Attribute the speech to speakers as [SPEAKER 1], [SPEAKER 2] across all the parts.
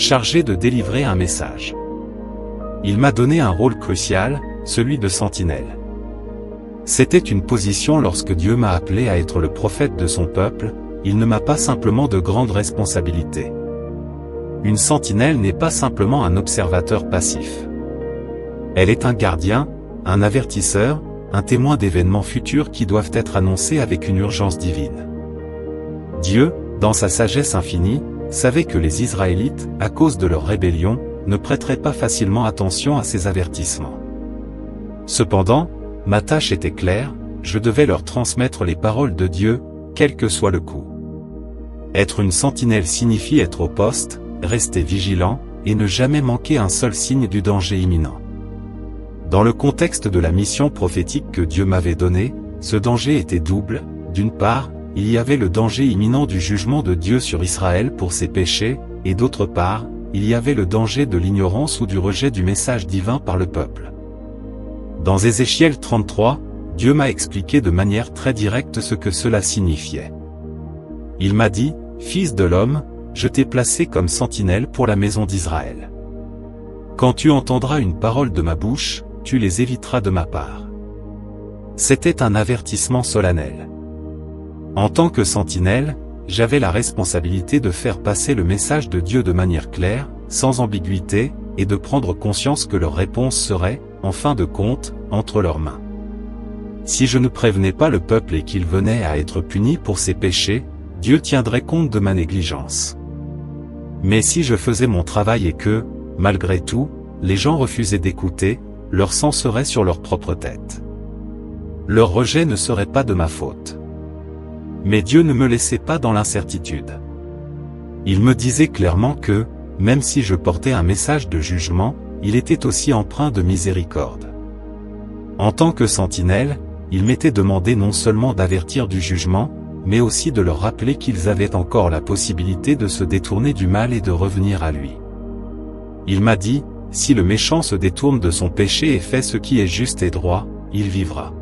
[SPEAKER 1] chargé de délivrer un message. Il m'a donné un rôle crucial, celui de sentinelle. C'était une position lorsque Dieu m'a appelé à être le prophète de son peuple, il ne m'a pas simplement de grandes responsabilités. Une sentinelle n'est pas simplement un observateur passif. Elle est un gardien, un avertisseur, un témoin d'événements futurs qui doivent être annoncés avec une urgence divine. Dieu, dans sa sagesse infinie, savait que les Israélites, à cause de leur rébellion, ne prêteraient pas facilement attention à ces avertissements. Cependant, ma tâche était claire, je devais leur transmettre les paroles de Dieu, quel que soit le coût. Être une sentinelle signifie être au poste, rester vigilant, et ne jamais manquer un seul signe du danger imminent. Dans le contexte de la mission prophétique que Dieu m'avait donnée, ce danger était double. D'une part, il y avait le danger imminent du jugement de Dieu sur Israël pour ses péchés, et d'autre part, il y avait le danger de l'ignorance ou du rejet du message divin par le peuple. Dans Ézéchiel 33, Dieu m'a expliqué de manière très directe ce que cela signifiait. Il m'a dit, « Fils de l'homme, je t'ai placé comme sentinelle pour la maison d'Israël. Quand tu entendras une parole de ma bouche, tu les éviteras de ma part. » C'était un avertissement solennel. En tant que sentinelle, j'avais la responsabilité de faire passer le message de Dieu de manière claire, sans ambiguïté, et de prendre conscience que leur réponse serait, en fin de compte, entre leurs mains. Si je ne prévenais pas le peuple et qu'il venait à être puni pour ses péchés, Dieu tiendrait compte de ma négligence. Mais si je faisais mon travail et que, malgré tout, les gens refusaient d'écouter, leur sang serait sur leur propre tête. Leur rejet ne serait pas de ma faute. Mais Dieu ne me laissait pas dans l'incertitude. Il me disait clairement que, même si je portais un message de jugement, il était aussi empreint de miséricorde. En tant que sentinelle, il m'était demandé non seulement d'avertir du jugement, mais aussi de leur rappeler qu'ils avaient encore la possibilité de se détourner du mal et de revenir à lui. Il m'a dit, « Si le méchant se détourne de son péché et fait ce qui est juste et droit, il vivra. »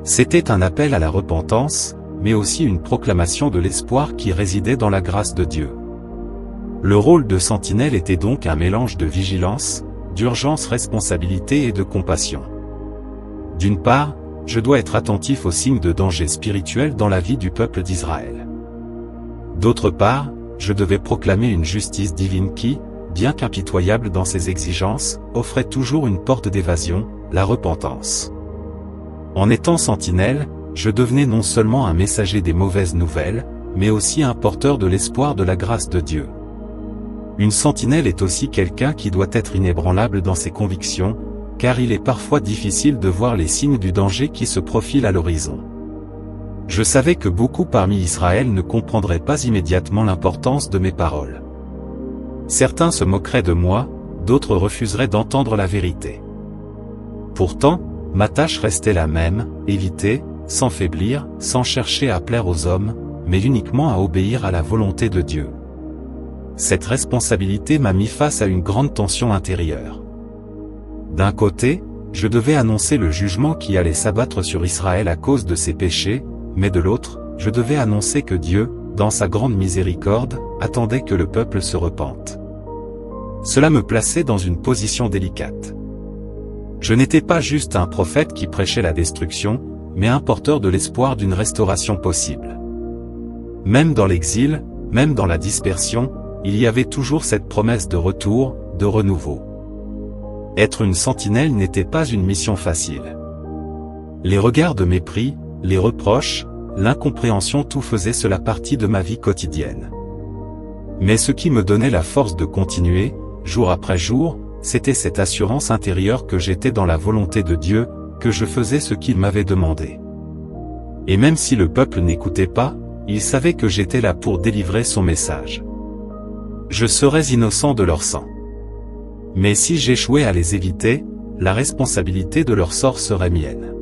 [SPEAKER 1] C'était un appel à la repentance, mais aussi une proclamation de l'espoir qui résidait dans la grâce de Dieu. Le rôle de sentinelle était donc un mélange de vigilance, d'urgence, responsabilité et de compassion. D'une part, je dois être attentif aux signes de danger spirituel dans la vie du peuple d'Israël. D'autre part, je devais proclamer une justice divine qui, bien qu'impitoyable dans ses exigences, offrait toujours une porte d'évasion, la repentance. En étant sentinelle, je devenais non seulement un messager des mauvaises nouvelles, mais aussi un porteur de l'espoir de la grâce de Dieu. Une sentinelle est aussi quelqu'un qui doit être inébranlable dans ses convictions, car il est parfois difficile de voir les signes du danger qui se profilent à l'horizon. Je savais que beaucoup parmi Israël ne comprendraient pas immédiatement l'importance de mes paroles. Certains se moqueraient de moi, d'autres refuseraient d'entendre la vérité. Pourtant, ma tâche restait la même, éviter, sans faiblir, sans chercher à plaire aux hommes, mais uniquement à obéir à la volonté de Dieu. Cette responsabilité m'a mis face à une grande tension intérieure. D'un côté, je devais annoncer le jugement qui allait s'abattre sur Israël à cause de ses péchés, mais de l'autre, je devais annoncer que Dieu, dans sa grande miséricorde, attendait que le peuple se repente. Cela me plaçait dans une position délicate. Je n'étais pas juste un prophète qui prêchait la destruction, mais un porteur de l'espoir d'une restauration possible. Même dans l'exil, même dans la dispersion, il y avait toujours cette promesse de retour, de renouveau. Être une sentinelle n'était pas une mission facile. Les regards de mépris, les reproches, l'incompréhension, tout faisait cela partie de ma vie quotidienne. Mais ce qui me donnait la force de continuer, jour après jour, c'était cette assurance intérieure que j'étais dans la volonté de Dieu, que je faisais ce qu'il m'avait demandé. Et même si le peuple n'écoutait pas, il savait que j'étais là pour délivrer son message. Je serais innocent de leur sang. Mais si j'échouais à les éviter, la responsabilité de leur sort serait mienne.